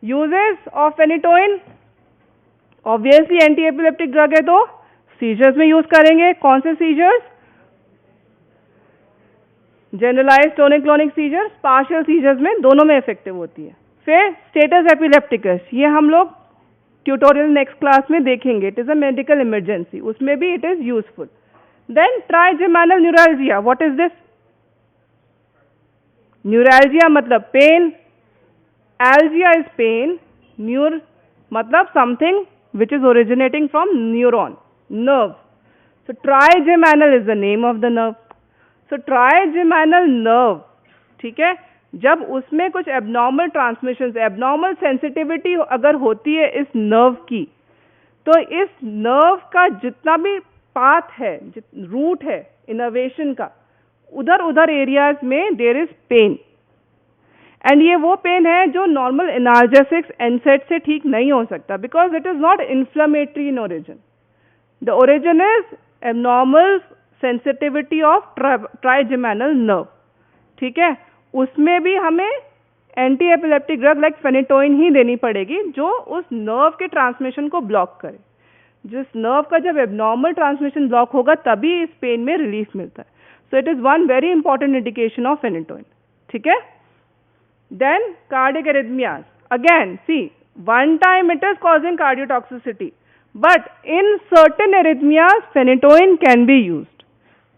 Uses of phenytoin, obviously anti epileptic drug है तो seizures में यूज करेंगे। कौन से seizures? Generalize tonic clonic seizures, partial seizures में, दोनों में इफेक्टिव होती है। फिर स्टेटस एपिलेप्टिकस, ये हम लोग ट्यूटोरियल नेक्स्ट क्लास में देखेंगे। It is a medical emergency, उसमें भी it is useful. Then trigeminal neuralgia, what is this? Neuralgia मतलब pain, algia is pain, neur मतलब something which is originating from neuron, nerve. So trigeminal is the name of the nerve. So trigeminal nerve, ठीक है, जब उसमें कुछ abnormal transmission, abnormal sensitivity अगर होती है इस नर्व की, तो इस नर्व का जितना भी पाथ है, रूट है इनर्वेशन का, उधर उधर एरियाज में देयर इज पेन। एंड ये वो पेन है जो नॉर्मल एनाल्जेसिक्स एनसेड से ठीक नहीं हो सकता, because it is not inflammatory in origin. The origin is abnormal sensitivity of trigeminal nerve, ठीक है। उसमें भी हमें anti epileptic drug like phenytoin ही देनी पड़ेगी, जो उस नर्व के ट्रांसमिशन को ब्लॉक करे। जिस नर्व का जब एबनॉर्मल ट्रांसमिशन ब्लॉक होगा तभी इस पेन में रिलीफ मिलता है। सो it is one very important indication of phenytoin, ठीक है। Then cardiac arrhythmias. Again, see, one time it is causing cardiotoxicity, but in certain arrhythmias, phenytoin can be used.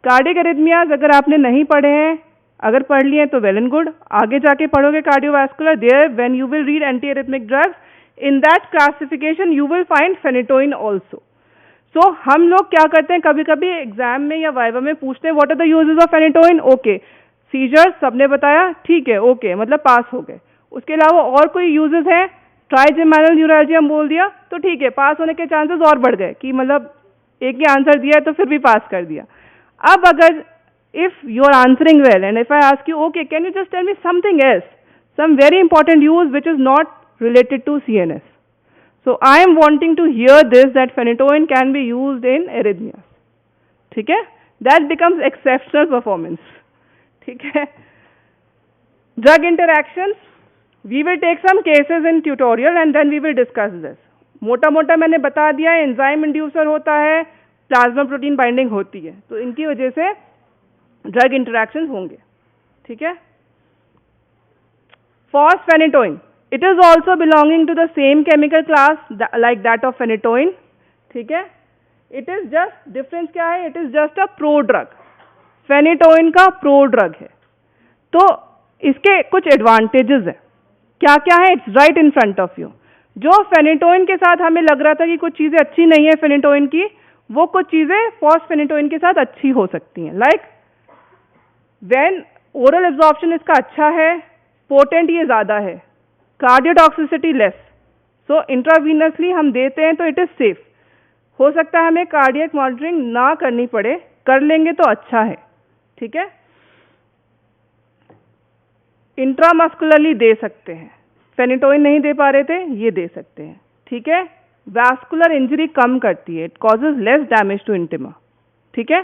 Cardiac arrhythmias अगर आपने नहीं पढ़े हैं, अगर पढ़ लिए तो well and good. आगे जाके पढ़ोगे cardiovascular, there when you will read antiarrhythmic drugs, in that classification you will find phenytoin also. So हम लोग क्या करते हैं, कभी कभी एग्जाम में या वाइवा में पूछते हैं what are the uses of phenytoin? Okay. Seizures सबने बताया, ठीक है, ओके, मतलब पास हो गए। उसके अलावा और कोई यूजेस हैं? ट्राइजेमिनल न्यूरल्जिया बोल दिया तो ठीक है, पास होने के चांसेस और बढ़ गए कि मतलब एक ही आंसर दिया है तो फिर भी पास कर दिया। अब अगर if you are answering well and if I ask you okay can you just tell me something else, some very important use which is not related to CNS, so I am wanting to hear this that phenytoin can be used in arrhythmias, ठीक है। That becomes exceptional performance, ठीक है। Drug interactions, we will take some cases in tutorial and then we will discuss this. मोटा मोटा मैंने बता दिया, enzyme inducer होता है, प्लाज्मा प्रोटीन बाइंडिंग होती है, तो इनकी वजह से ड्रग इंटरैक्शंस होंगे, ठीक है। Fosphenytoin, it is also belonging to the same chemical class like that of phenytoin, ठीक है। इट इज जस्ट, डिफरेंस क्या है, it is just a pro drug, phenytoin का प्रो ड्रग है। तो इसके कुछ एडवांटेजेस हैं, क्या क्या है, it's right in front of you. जो फेनिटोइन के साथ हमें लग रहा था कि कुछ चीजें अच्छी नहीं है फेनिटोइन की, वो कुछ चीजें फॉस्फेनिटोइन के साथ अच्छी हो सकती हैं। लाइक व्हेन ओरल एब्जॉर्प्शन इसका अच्छा है, पोटेंट ये ज्यादा है, कार्डियोटॉक्सिसिटी लेस, सो इंट्रावीनसली हम देते हैं तो इट इज सेफ। हो सकता है हमें कार्डियक मॉनिटरिंग ना करनी पड़े, कर लेंगे तो अच्छा है, ठीक है। इंट्रामस्कुलरली दे सकते हैं, फेनिटोइन नहीं दे पा रहे थे, ये दे सकते हैं, ठीक है। वैस्कुलर इंजरी कम करती है, it causes less damage to intima, ठीक है।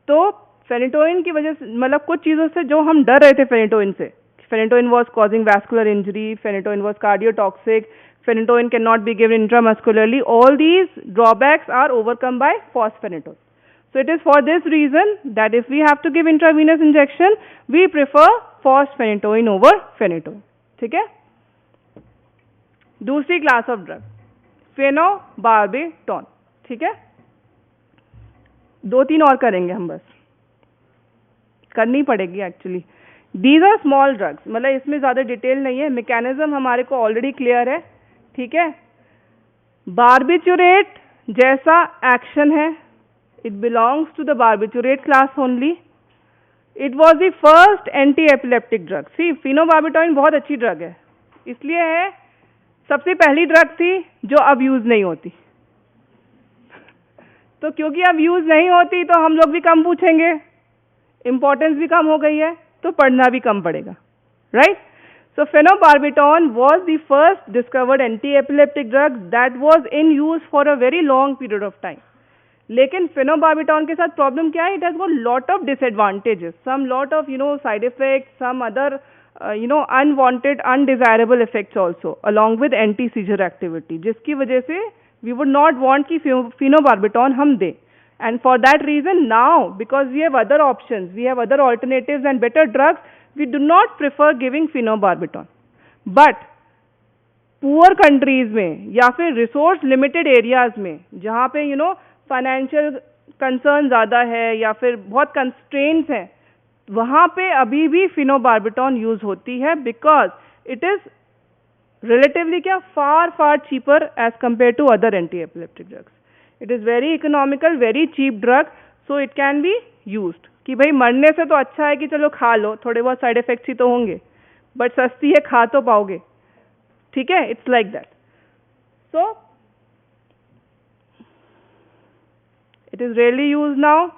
तो फेनिटोइन की वजह से, मतलब कुछ चीज़ों से जो हम डर रहे थे फेनिटोइन से, phenytoin was causing vascular injury, phenytoin was cardiotoxic, phenytoin can not be given intramuscularly, all these drawbacks are overcome by fosphenytoin. So it is for this reason that if we have to give intravenous injection, we prefer फॉस्फेनिटोइन over phenytoin, ठीक है। दूसरी class of drug फेनोबार्बिटॉन, ठीक है। दो तीन और करेंगे हम, बस करनी पड़ेगी actually. These are small drugs, मतलब इसमें ज्यादा डिटेल नहीं है, मैकेनिज्म हमारे को ऑलरेडी क्लियर है, ठीक है। बार्बिचुरेट जैसा एक्शन है, it belongs to the barbiturate class only. It was the first anti-epileptic drug. See, phenobarbital बहुत अच्छी ड्रग है, इसलिए है सबसे पहली ड्रग थी जो अब यूज नहीं होती। तो क्योंकि अब यूज नहीं होती तो हम लोग भी कम पूछेंगे, इंपॉर्टेंस भी कम हो गई है, तो पढ़ना भी कम पड़ेगा, right. So phenobarbital was the first discovered anti-epileptic drug that was in use for a very long period of time. लेकिन फेनोबार्बिटॉन के साथ प्रॉब्लम क्या है, it has got lot of disadvantages, some lot of side effect, some other unwanted, undesirable effects also, along with anti-seizure activity, जिसकी वजह से we would not want कि phenobarbital हम दें. And for that reason, now, because we have other options, we have other alternatives and better drugs, we do not prefer giving phenobarbital. But poor countries में या फिर resource limited areas में जहाँ पे financial concern ज़्यादा है या फिर बहुत कंस्ट्रेंट्स हैं, वहाँ पे अभी भी फिनोबार्बिटॉन यूज़ होती है, because it is relatively far cheaper as compare to other anti epileptic drugs. It is very economical, very cheap drug, so it can be used. कि भाई मरने से तो अच्छा है कि चलो खा लो, थोड़े बहुत साइड इफेक्ट्स ही तो होंगे, बट सस्ती है, खा तो पाओगे. ठीक है, it's like that. So it is really use now.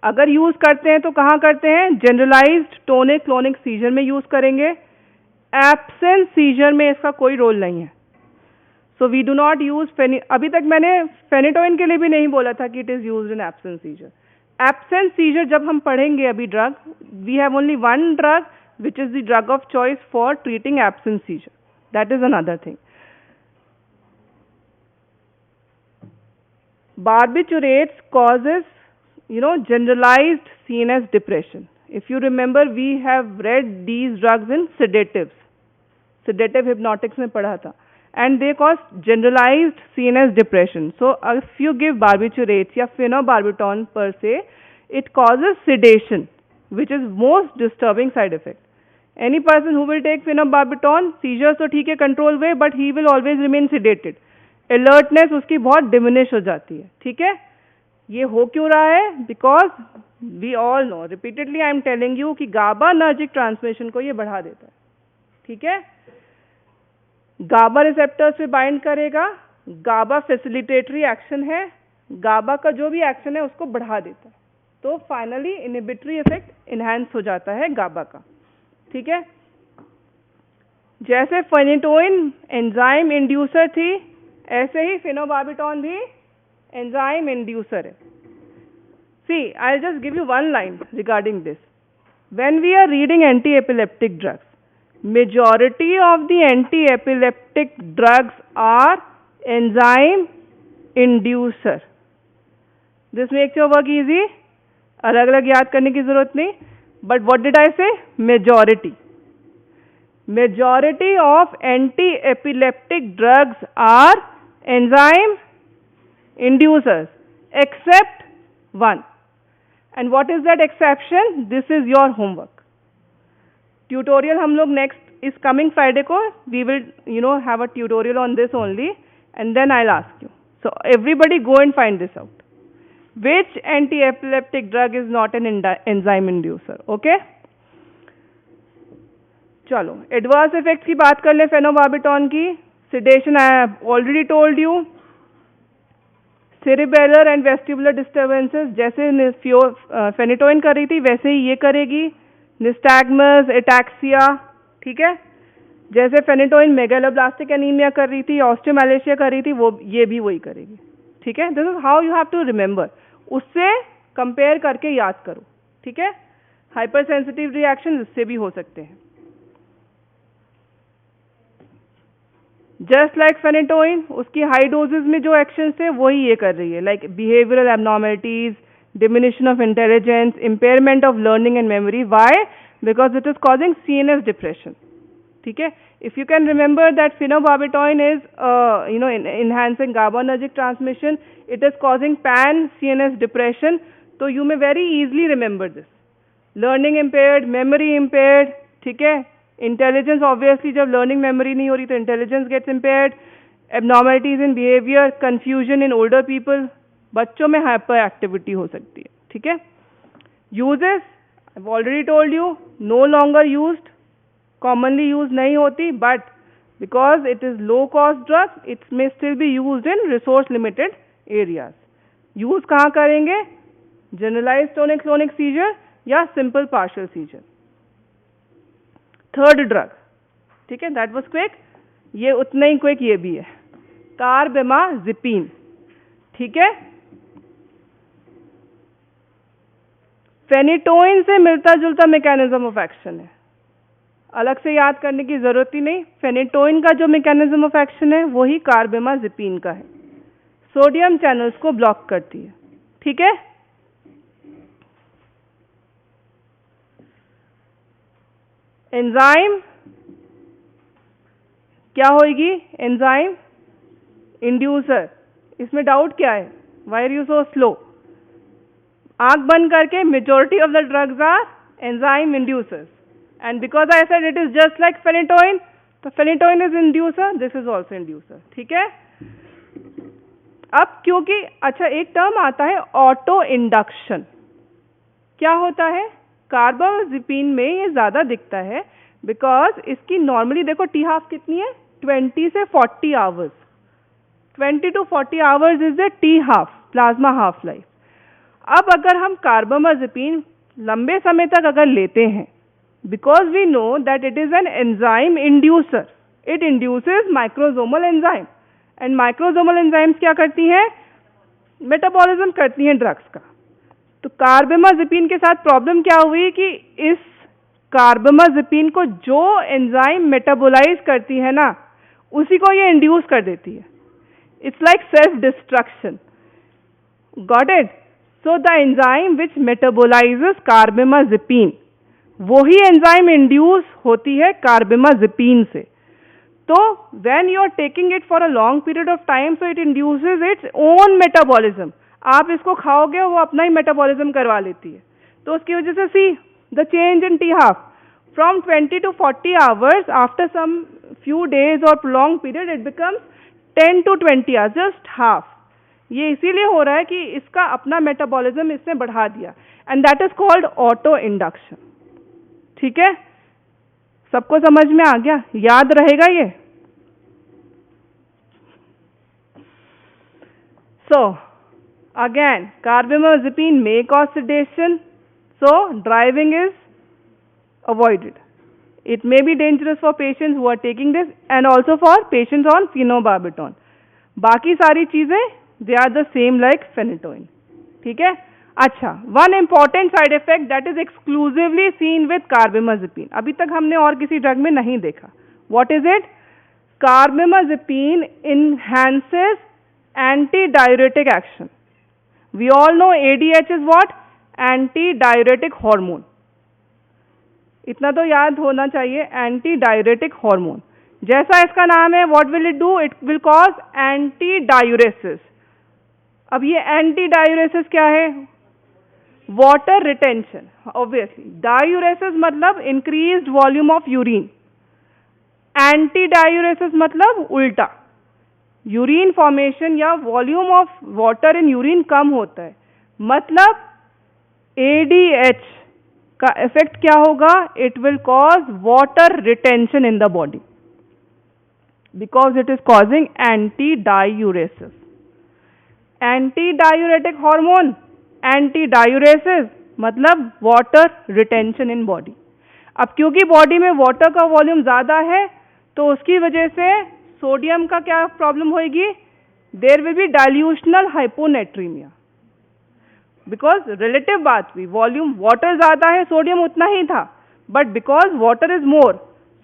अगर यूज करते हैं तो कहाँ करते हैं? जनरलाइज्ड टोनिक क्लोनिक सीजर में यूज करेंगे. एब्सेंस सीजर में इसका कोई रोल नहीं है. So we do not use अभी तक मैंने फेनिटोइन के लिए भी नहीं बोला था कि it is used in absence seizure. Absence seizure जब हम पढ़ेंगे अभी drug, we have only one drug which is the drug of choice for treating absence seizure. That is another thing. Barbiturates causes, generalized CNS depression. If you remember, we have read these drugs in sedatives. Sedative hypnotics में पढ़ा था. And they cause generalized CNS depression. So, if you give barbiturates या phenobarbital per se, it causes sedation, which is most disturbing side effect. Any person who will take phenobarbital, seizures तो ठीक है control हुए, but he will always remain sedated. Alertness उसकी बहुत diminish हो जाती है. ठीक है, ये हो क्यों रहा है? Because we all know, repeatedly I am telling you कि GABAergic transmission को ये बढ़ा देता है. ठीक है, GABA receptors पे बाइंड करेगा, GABA facilitatory एक्शन है, GABA का जो भी एक्शन है उसको बढ़ा देता है. तो फाइनली इनहिबिटरी इफेक्ट इनहेंस हो जाता है GABA का. ठीक है, जैसे फेनिटोइन एंजाइम इंड्यूसर थी, ऐसे ही फिनोबार्बिटॉन भी एंजाइम इंड्यूसर है. See, I will just give you one line regarding this. When we are reading anti epileptic drugs, majority of the anti epileptic drugs are enzyme inducer. This makes your work easy. अलग अलग याद करने की जरूरत नहीं. But what did I say? Majority. Majority of anti-epileptic drugs are enzyme inducers, except one. And what is that exception? This is your homework. Tutorial हम लोग next is coming Friday को we will have a tutorial on this only, and then I'll ask you. So everybody go and find this out. Which anti-epileptic drug is not an enzyme inducer? Okay? चलो adverse effects की बात कर लें फेनोबार्बिटॉन की. Sedation I have already told you. Cerebellar and vestibular disturbances जैसे phenytoin कर रही थी वैसे ही ये करेगी. Nystagmus, ataxia. ठीक है, जैसे फेनिटोइन मेगालोब्लास्टिक एनीमिया कर रही थी, ऑस्टियोमैलेशिया कर रही थी, वो ये भी वही करेगी. ठीक है, this is how you have to remember. उससे कंपेयर करके याद करो. ठीक है, हाइपर सेंसिटिव रिएक्शन इससे भी हो सकते हैं. जस्ट लाइक फेनिटोइन, उसकी हाई डोजेस में जो एक्शन थे वही ये कर रही है, like behavioural abnormalities, diminution of intelligence, impairment of learning and memory. Why? Because it is causing CNS depression. ठीक है, if you can remember that phenobarbital is enhancing GABAergic transmission, it is causing pan CNS depression, so you may very easily remember this. Learning impaired, memory impaired. ठीक है, intelligence obviously जब learning memory नहीं हो रही तो intelligence gets impaired. Abnormalities in behavior, confusion in older people, बच्चों में hyperactivity हो सकती है. ठीक है, uses I've already told you, no longer used, commonly used नहीं होती, but because it is low cost drug, it may still be used in resource limited areas. use कहाँ करेंगे? generalized tonic clonic seizure या simple partial seizure. third drug, ठीक है, that was quick. ये उतना ही quick ये भी है, carbamazepine. ठीक है, फेनिटोइन से मिलता जुलता मैकेनिज्म ऑफ एक्शन है. अलग से याद करने की ज़रूरत ही नहीं। फेनिटोइन का जो मैकेनिज्म ऑफ एक्शन है वही कार्बेमाज़ेपिन का है, सोडियम चैनल्स को ब्लॉक करती है। ठीक है, एंजाइम क्या होगी? Enzyme inducer. इसमें डाउट क्या है? Why are you so slow? आंख बंद करके majority of the drugs are enzyme inducers, and because I said it is just like phenytoin, तो phenytoin is inducer, this is also inducer. ठीक है, अब क्योंकि अच्छा एक टर्म आता है ऑटो इंडक्शन। क्या होता है? कार्बामेज़ेपिन में ये ज़्यादा दिखता है बिकॉज इसकी नॉर्मली देखो टी हाफ कितनी है? 20 से 40 hours. 20 to 40 hours is the T half, plasma half life. अब अगर हम कार्बामेज़ेपिन लंबे समय तक अगर लेते हैं, because we know that it is an enzyme inducer, it induces microsomal enzyme, and microsomal enzymes क्या करती हैं? मेटाबॉलिज्म करती हैं ड्रग्स का। तो कार्बामेज़ेपिन के साथ प्रॉब्लम क्या हुई कि इस कार्बामेज़ेपिन को जो एंजाइम मेटाबोलाइज करती है ना, उसी को ये इंड्यूस कर देती है। It's like self destruction. Got it? So the enzyme which metabolises carbamazepine, वही एंजाइम इंड्यूस होती है कार्बामेज़ेपिन से। तो when you are taking it for a long period of time, so it induces its own metabolism. आप इसको खाओगे वो अपना ही मेटाबॉलिज्म करवा लेती है। तो उसकी वजह से see the change in T half from 20 to 40 hours, after some few days और long period it becomes 10 to 20 hours, just half. ये इसीलिए हो रहा है कि इसका अपना मेटाबॉलिज्म इसने बढ़ा दिया, and that is called auto induction. ठीक है, सबको समझ में आ गया? याद रहेगा ये? सो again, carbamazepine may cause sedation, so driving is avoided. It may be dangerous for patients who are taking this, and also for patients on phenobarbital. बाकी सारी चीजें they are the same like phenytoin. ठीक है? अच्छा, one important side effect that is exclusively seen with carbamazepine, अभी तक हमने और किसी ड्रग में नहीं देखा. What is it? Carbamazepine enhances antidiuretic action. We all know ADH is what? Antidiuretic hormone. इतना तो याद होना चाहिए, एंटीडायूरेटिक हार्मोन। जैसा इसका नाम है, what will it do? It will cause antidiuresis. अब ये एंटीडायूरेसिस क्या है? Water retention. ऑब्वियसली डायूरेसिस मतलब increased volume of urine, antidiuresis मतलब उल्टा, यूरिन फॉर्मेशन या volume of water in urine कम होता है। मतलब ADH का इफेक्ट क्या होगा? It will cause water retention in the body because it is causing antidiuresis. Antidiuretic hormone, antidiuresis मतलब वाटर रिटेंशन इन बॉडी। अब क्योंकि बॉडी में वाटर का वॉल्यूम ज्यादा है, तो उसकी वजह से सोडियम का क्या प्रॉब्लम होगी? There will be dilutional hyponatremia, because relative बात हुई, वॉल्यूम वाटर ज्यादा है, सोडियम उतना ही था, but because water is more,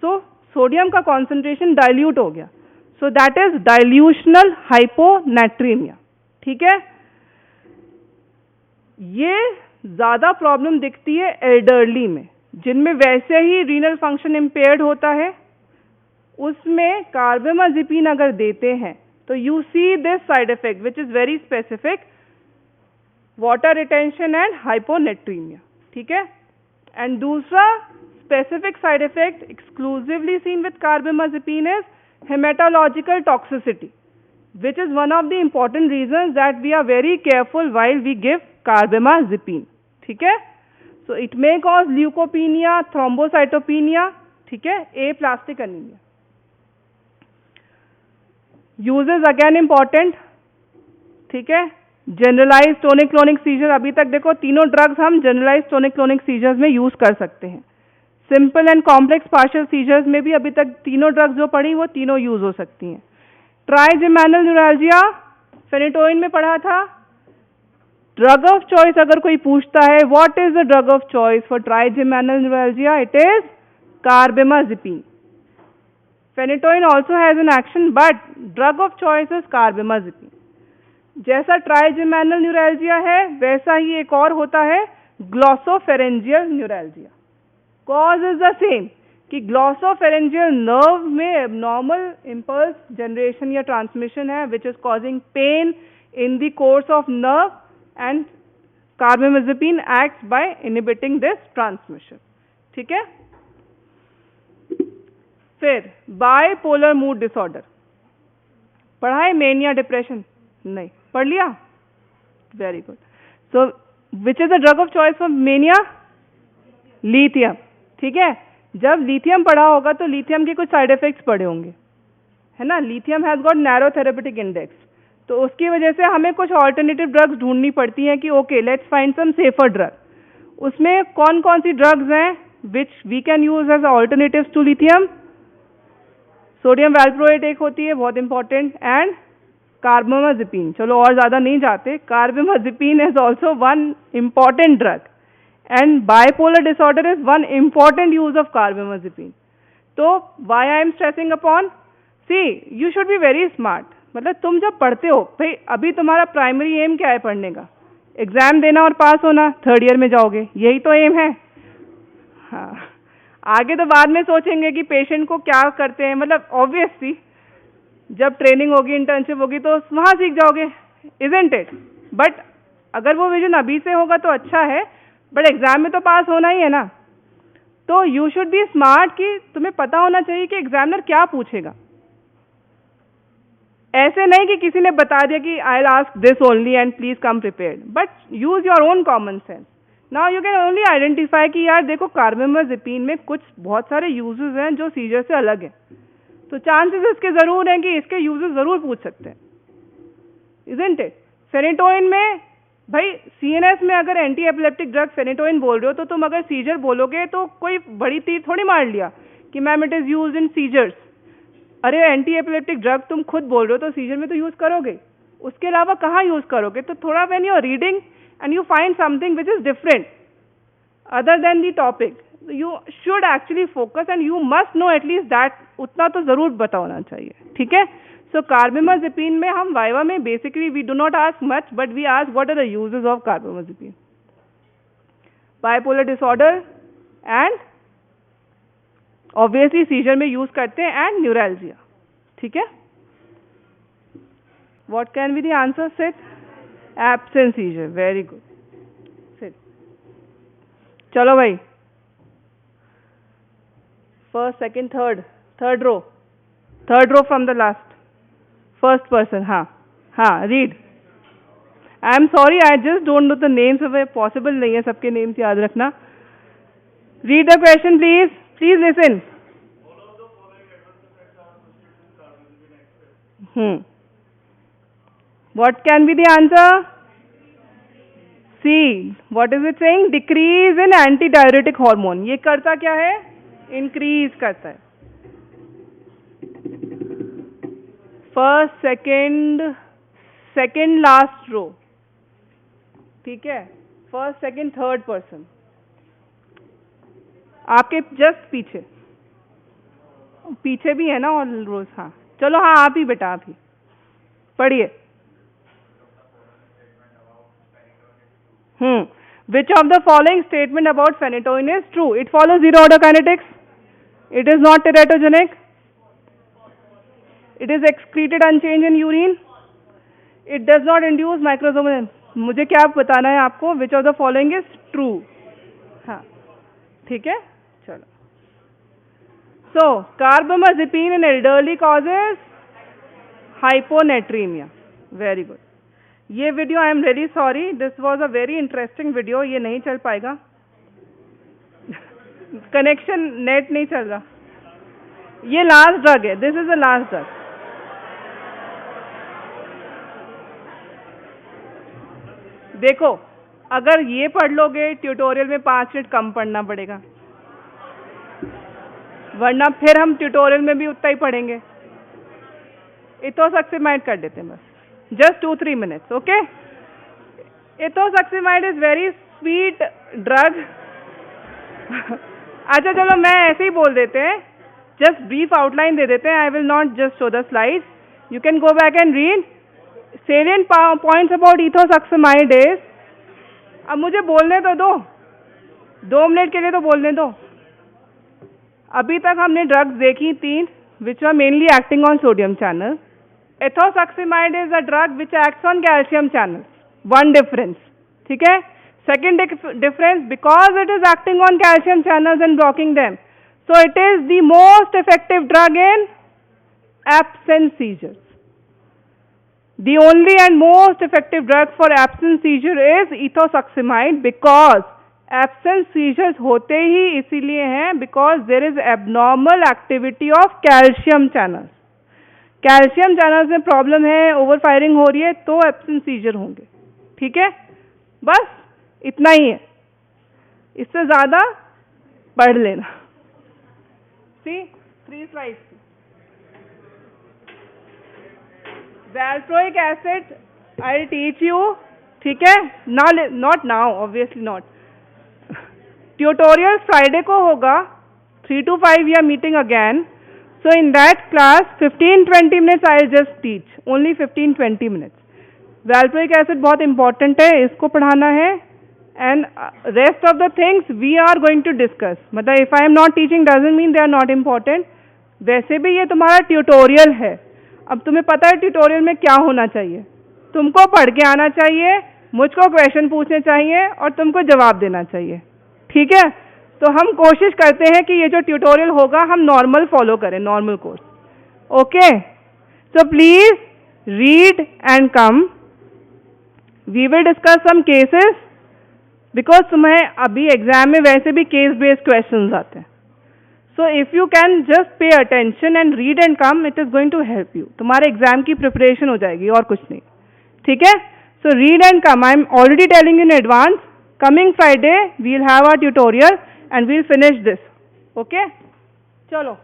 so sodium का कॉन्सेंट्रेशन डाइल्यूट हो गया, सो दैट इज डाइल्यूशनल हाइपोनेट्रीमिया। ठीक है, ये ज्यादा प्रॉब्लम दिखती है एल्डरली में, जिनमें वैसे ही रीनल फंक्शन इम्पेयर्ड होता है। उसमें कार्बामेज़ेपिन अगर देते हैं तो you see this side effect which is very specific, water retention and hyponatremia. ठीक है, एंड दूसरा specific side effect exclusively seen with carbamazepine is hematological toxicity, which is one of the important reasons that we are very careful while we give carbamazepine. ठीक है, so it may cause leukopenia, thrombocytopenia. ठीक है, aplastic anemia. Uses again important. ठीक है, generalized tonic-clonic seizure, अभी तक देखो तीनों ड्रग्स हम generalized tonic-clonic seizures में यूज कर सकते हैं। Simple and complex partial seizures में भी अभी तक तीनों ड्रग्स जो पढ़ी वो तीनों यूज हो सकती हैं। ट्राइजेमिनल न्यूरैल्जिया फेनिटोइन में पढ़ा था। ड्रग ऑफ चॉइस अगर कोई पूछता है, what is the drug of choice for trigeminal neuralgia? It is carbamazepine. Phenytoin also has an action, but drug of choice is carbamazepine. जैसा ट्राइजेमिनल न्यूरैल्जिया है वैसा ही एक और होता है glossopharyngeal neuralgia. Cause is the same कि glossopharyngeal nerve में एबनॉर्मल इम्पल्स जनरेशन या ट्रांसमिशन है which is causing pain in the course of nerve and carbamazepine acts by inhibiting this transmission. ठीक है. फिर बाइपोलर मूड डिसऑर्डर पढ़ा है, mania depression नहीं पढ़ लिया, very good. So which is the drug of choice for mania? Lithium. ठीक है. जब लिथियम पढ़ा होगा तो लिथियम के कुछ साइड इफेक्ट्स पढ़े होंगे, है ना. Lithium has got narrow therapeutic index, तो उसकी वजह से हमें कुछ ऑल्टरनेटिव ड्रग्स ढूंढनी पड़ती हैं कि okay let's find some safer drug. उसमें कौन कौन सी ड्रग्स हैं which we can use as alternatives to lithium? Sodium valproate एक होती है बहुत इंपॉर्टेंट, एंड कार्बामेज़ेपिन. चलो और ज़्यादा नहीं जाते. Carbamazepine is also one important drug and bipolar disorder is one important use of carbamazepine. तो why I am stressing upon, see you should be very smart. मतलब तुम जब पढ़ते हो भाई, अभी तुम्हारा प्राइमरी एम क्या है पढ़ने का? एग्जाम देना और पास होना, थर्ड ईयर में जाओगे, यही तो एम है. हाँ, आगे तो बाद में सोचेंगे कि पेशेंट को क्या करते हैं. मतलब ऑब्वियसली जब ट्रेनिंग होगी, इंटर्नशिप होगी तो वहाँ सीख जाओगे, इजंट इट. बट अगर वो विजन अभी से होगा तो अच्छा है, बट एग्जाम में तो पास होना ही है ना. तो यू शुड बी स्मार्ट कि तुम्हें पता होना चाहिए कि एग्जामिनर क्या पूछेगा. ऐसे नहीं कि किसी ने बता दिया कि I will ask this only and please come prepared, but use your own common sense. Now you can only identify कि यार देखो कार्बामेज़ेपिन में कुछ बहुत सारे यूजेस हैं जो सीजर से अलग हैं, तो चांसेस इसके ज़रूर हैं कि इसके यूजेस ज़रूर पूछ सकते हैं, इजंट इट. फेनिटोइन में भाई सीएनएस में अगर एंटी एपिलेप्टिक ड्रग फेनिटोइन बोल रहे हो तो तुम अगर सीजर बोलोगे तो कोई बड़ी तीर थोड़ी मार लिया कि ma'am it is use in seizures. अरे एंटी एपिलेप्टिक ड्रग तुम खुद बोल रहे हो तो सीजर में तो यूज़ करोगे, उसके अलावा कहाँ यूज़ करोगे? तो थोड़ा when you are reading and you find something which is different other than the topic, you should actually focus and you must know at least that. उतना तो ज़रूर पता होना चाहिए. ठीक है. So कार्बामेज़ेपिन में हम वाइवा में basically we do not ask much but we ask what are the uses of carbamazepine. Bipolar disorder and obviously seizure में यूज करते हैं एंड न्यूरैल्जिया. ठीक है. What can be the answer? Sit. Absent seizure. Very good. Sit. चलो भाई, first second third row from the last, first person. हाँ हाँ, read. I am sorry, I just don't know the names. Possible नहीं है सबके names याद रखना. Read the question please. Please listen. What can be the answer? C. What is it saying? Decrease in antidiuretic hormone. ये करता क्या है? Increase करता है. First second last row. ठीक है. फर्स्ट सेकेंड थर्ड पर्सन आपके जस्ट पीछे भी है ना और रोज. हाँ चलो, हाँ आप ही बेटा, आप ही पढ़िए. Which of the following statement about phenytoin is true? It follows zero order kinetics. It is not teratogenic. It is excreted unchanged in urine. It does not induce microsomal. मुझे क्या बताना है आपको? Which of the following is true? हाँ ठीक है. चलो. So carbamazepine in elderly causes hyponatremia. Very good. ये video I am very sorry, this was a very interesting video. ये नहीं चल पाएगा, कनेक्शन नेट नहीं चल रहा. ये लास्ट ड्रग है, this is the last drug. देखो, अगर ये पढ़ लोगे ट्यूटोरियल में 5 मिनट कम पढ़ना पड़ेगा, वरना फिर हम ट्यूटोरियल में भी उतना ही पढ़ेंगे. इथोसक्सिमाइड कर देते हैं बस, just 2-3 minutes, okay? Ethosuximide is very sweet drug. अच्छा चलो मैं ऐसे ही बोल देते हैं, जस्ट ब्रीफ आउटलाइन दे देते हैं. I will not just show the slides, you can go back and read. Salient points about ethosuximide is, अब मुझे बोलने तो दो, 2 मिनट के लिए तो बोलने दो. अभी तक हमने ड्रग्स देखी 3 which are mainly acting on sodium channel. Ethosuximide is a drug which acts on calcium channel. 1 difference, ठीक है. Second difference, because it is acting on calcium channels and blocking them, so it is the most effective drug in absence seizures. The only and most effective drug for absence seizure is ethosuximide, because absence seizures होते ही इसीलिए हैं because there is abnormal activity of calcium channels. Calcium channels में problem है, over firing हो रही है, तो absence scissor होंगे. ठीक है, बस इतना ही है, इससे ज्यादा पढ़ लेना. सी 3 slides. Valproic acid I will teach you, ठीक है. Not now, obviously not. Tutorial Friday को होगा 3 to 5 we are meeting again. So in that class 15-20 minutes I will just teach, only 15-20 minutes. Valproic acid बहुत important है, इसको पढ़ाना है. And rest of the things we are going to discuss. मतलब if I am not teaching doesn't mean they are not important. वैसे भी ये तुम्हारा ट्यूटोरियल है. अब तुम्हें पता है ट्यूटोरियल में क्या होना चाहिए. तुमको पढ़ के आना चाहिए, मुझको क्वेश्चन पूछने चाहिए और तुमको जवाब देना चाहिए. ठीक है, तो हम कोशिश करते हैं कि ये जो ट्यूटोरियल होगा हम नॉर्मल फॉलो करें, normal course. Okay, so please read and come. We will discuss some cases, because तुम्हें अभी एग्जाम में वैसे भी केस बेस्ड क्वेश्चंस आते हैं. So if you can just pay attention and read and come, it is going to help you. तुम्हारे exam की preparation हो जाएगी और कुछ नहीं. ठीक है, so read and come. I am already telling in advance, coming Friday we will have our tutorial and we will finish this. Okay, चलो.